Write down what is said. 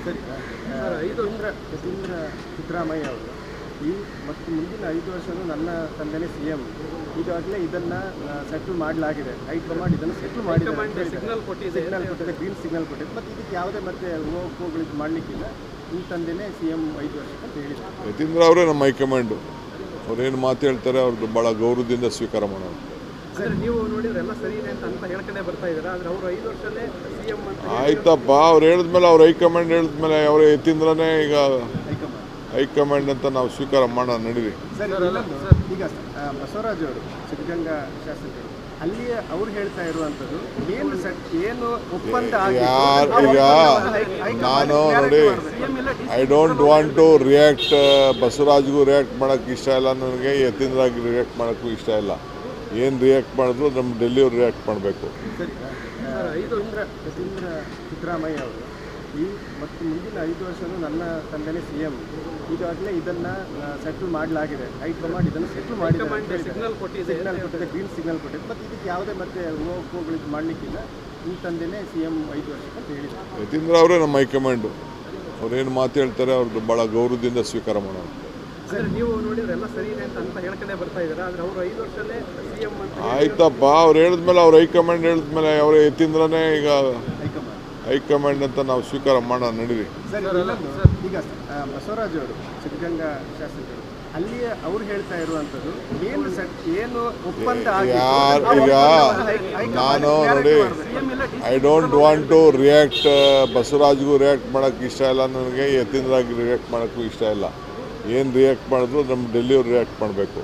ಸರಿ ಯತೀಂದ್ರ ಸಿದ್ದರಾಮಯ್ಯ ಅವರು ಮತ್ತು ಮುಂದಿನ 5 ವರ್ಷವೂ ನನ್ನ ತಂದೆನೇ CM. ಈಗಾಗಲೇ ಇದನ್ನು ಸೆಟ್ಲ್ ಮಾಡಲಾಗಿದೆ. ಹೈಕಮಾಂಡ್ ಇದನ್ನು ಸೆಟ್ಲ್ ಮಾಡಿದೆ, ಸಿಗ್ನಲ್ ಕೊಟ್ಟಿದೆ, ಗ್ರೀನ್ ಸಿಗ್ನಲ್ ಕೊಟ್ಟಿದೆ. ಮತ್ತು ಇದಕ್ಕೆ ಯಾವುದೇ ಮತ್ತೆ ಹೋಗುಗಳಿಗೆ ಮಾಡಲಿಕ್ಕಿಲ್ಲ. ನಿಮ್ಮ ತಂದೆನೇ CM 5 ವರ್ಷಕ್ಕೆ ಅಂತ ಹೇಳಿದ್ದಾರೆ. ಯತೀಂದ್ರ ಅವರೇ ನಮ್ಮ ಹೈಕಮಾಂಡು. ಅವ್ರೇನು ಮಾತು ಹೇಳ್ತಾರೆ ಅವ್ರದ್ದು ಭಾಳ ಗೌರವದಿಂದ ಸ್ವೀಕಾರ ಮಾಡೋದು. ನೀವು ನೋಡಿದ್ರೆ ಎಲ್ಲ ಸರಿ ಇದೆ ಅಂತ ಹೇಳ್ಕೊಂಡೇ ಬರ್ತಾ ಇದ್ದಾರೆ. ಆದರೆ ಅವರು 5 ವರ್ಷನೇ CM ಅಂತ ಆಯ್ತಪ್ಪ, ಅವ್ರು ಹೇಳಿದ್ಮೇಲೆ ಅವ್ರು ಹೈಕಮಾಂಡ್ ಹೇಳಿದ್ಮೇಲೆ ಅವರೇ ಯತೀಂದ್ರನೇ ಈಗ ಹೈಕಮಾಂಡ್ ಅಂತ ನಾವು ಸ್ವೀಕಾರ ಮಾಡೋಣ. ನಡೀರಿ. ಈಗ ಬಸವರಾಜ್ ಅವರು ಸಿದ್ಧಗಂಗಾ ಶಾಸಕರು ಅಲ್ಲಿ ಅವ್ರು ಹೇಳ್ತಾ ಇರುವಂಥದ್ದು ಏನು ಒಪ್ಪಂದ ಈಗ ನಾನು ನೋಡಿ, I don't want to react. ಬಸವರಾಜ್ಗೂ ರಿಯಾಕ್ಟ್ ಮಾಡೋಕ್ಕೆ ಇಷ್ಟ ಇಲ್ಲ ನನಗೆ, ಯತೀಂದ್ರಾಗಿ ರಿಯಾಕ್ಟ್ ಮಾಡೋಕ್ಕೂ ಇಷ್ಟ ಇಲ್ಲ. ಏನು ರಿಯಾಕ್ಟ್ ಮಾಡಿದ್ರು ನಮ್ಮ ಡೆಲ್ಲಿಯವ್ರು ರಿಯಾಕ್ಟ್ ಮಾಡಬೇಕು. ಯತೀಂದ್ರ ಸಿದ್ದರಾಮಯ್ಯ ಅವರು ಮತ್ತು ಮುಂದಿನ 5 ವರ್ಷವೂ ನನ್ನ ತಂದೆನೇ CM. ಈಗಾಗಲೇ ಇದನ್ನು ಸೆಟ್ಲ್ ಮಾಡಲಾಗಿದೆ. ಹೈಕಮಾಂಡ್ ಇದನ್ನು ಸೆಟ್ಲ್ ಮಾಡಿದೆ, ಸಿಗ್ನಲ್ ಕೊಟ್ಟಿದೆ, ಗ್ರೀನ್ ಸಿಗ್ನಲ್ ಕೊಟ್ಟಿದೆ. ಮತ್ತು ಇದಕ್ಕೆ ಯಾವುದೇ ಮತ್ತೆ ಹೋಗುಗಳಿಗೆ ಮಾಡಲಿಕ್ಕಿಲ್ಲ. ನಿಮ್ಮ ತಂದೆನೇ CM 5 ವರ್ಷಕ್ಕೆ ಅಂತ ಹೇಳಿದ್ದಾರೆ. ಯತೀಂದ್ರ ಅವರೇ ನಮ್ಮ ಹೈಕಮಾಂಡು. ಅವ್ರೇನು ಮಾತು ಹೇಳ್ತಾರೆ ಅವ್ರದ್ದು ಭಾಳ ಗೌರವದಿಂದ ಸ್ವೀಕಾರ ಮಾಡೋದು. ನೀವು ನೋಡಿದ್ರೆ ಎಲ್ಲ ಸರಿ ಇದೆ ಅಂತ ಹೇಳ್ಕೊಂಡೇ ಬರ್ತಾ ಇದ್ದಾರೆ. ಆದರೆ ಅವರು 5 ವರ್ಷನೇ CM ಅಂತ ಆಯ್ತಪ್ಪ, ಅವ್ರು ಹೇಳಿದ್ಮೇಲೆ ಅವ್ರು ಹೈಕಮಾಂಡ್ ಹೇಳಿದ್ಮೇಲೆ ಅವರೇ ಯತೀಂದ್ರನೇ ಈಗ ಹೈಕಮಾಂಡ್ ಅಂತ ನಾವು ಸ್ವೀಕಾರ ಮಾಡೋಣ. ನಡೀರಿ. ಈಗ ಬಸವರಾಜ್ ಅವರು ಸಿದ್ಧಗಂಗಾ ಶಾಸಕರು ಅಲ್ಲಿ ಅವ್ರು ಹೇಳ್ತಾ ಇರುವಂಥದ್ದು ಏನು ಒಪ್ಪಂದ ಈಗ ನಾನು ನೋಡಿ, I don't want to react. ಬಸವರಾಜ್ಗೂ ರಿಯಾಕ್ಟ್ ಮಾಡೋಕ್ಕೆ ಇಷ್ಟ ಇಲ್ಲ ನನಗೆ, ಯತೀಂದ್ರಾಗಿ ರಿಯಾಕ್ಟ್ ಮಾಡೋಕ್ಕೂ ಇಷ್ಟ ಇಲ್ಲ. ಏನು ರಿಯಾಕ್ಟ್ ಮಾಡಿದ್ರು ನಮ್ಮ ಡೆಲ್ಲಿಯವ್ರು ರಿಯಾಕ್ಟ್ ಮಾಡಬೇಕು.